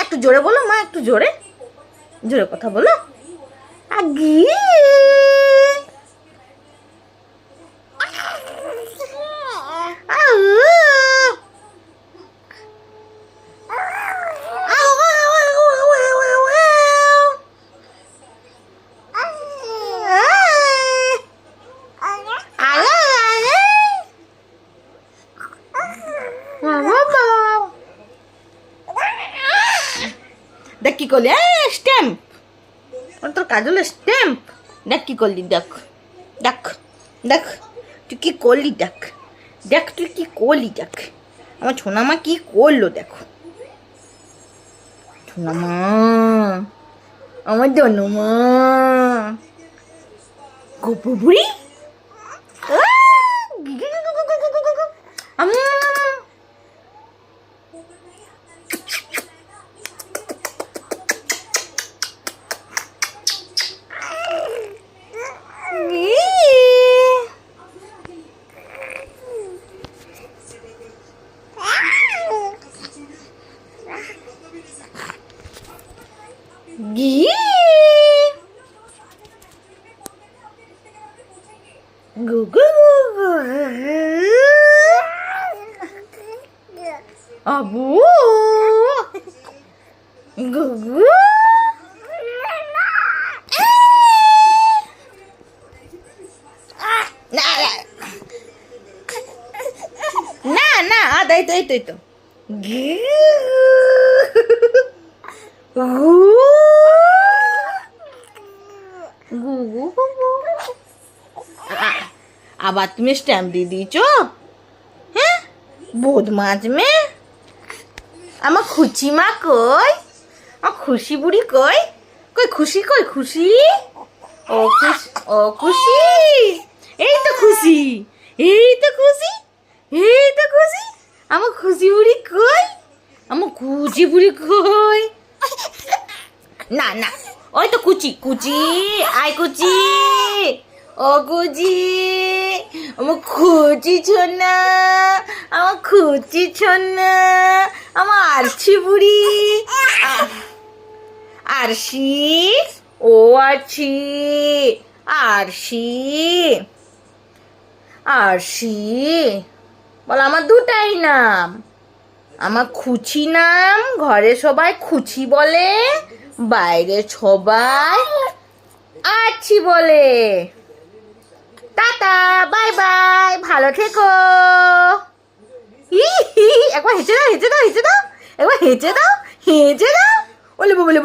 একটু জোরে বলো মা, একটু জোরে জোরে কথা বলো। আগি দেখ কি করলি, স্ট্যাম্প তোর কাজল স্ট্যাম্প। দেখ কি করলি, দেখ দেখ দেখ তুই কি করলি, দেখ দেখ তুই কি করলি, দেখ আমার ছোনামা কি করলো, দেখো ছোনামা, আমার ধনুমা গোপু বুড়ি। আবু গুগু না না তাই তো, এই তো, এই তো আবার তুমি স্ট্যাম্প দিয়ে দিয়েছ, হ্যাঁ বদমাজ মেয়ে। আমার খুশি মা কই, আমার খুশি বুড়ি কই, কই খুশি, কই খুশি, ও খুশি, ও খুশি, এই তো খুশি, এই তো খুশি, এই তো খুশি। আমার খুশি বুড়ি কই, আমার খুশি বুড়ি কই। না না ওই তো কুচি, কুচি আয় কুচি, ও কুচি, আমার খুচি ছোনা, আমার খুচি ছোনা, আমার আরছি বুড়ি, আরশি, ও আরছি, আরশি, আরশি বল। আমার দুটাই নাম, আমার খুচি নাম, ঘরে সবাই খুচি বলে, বাইরে সবাই আরছি বলে। টাটা, বাই বাই, ভালো থেকো। একবার হেঁচে দাও, হেঁচে দাও, হেঁচে দাও, একবার হেঁচে দাও, হেঁচে দাও, বলে বলে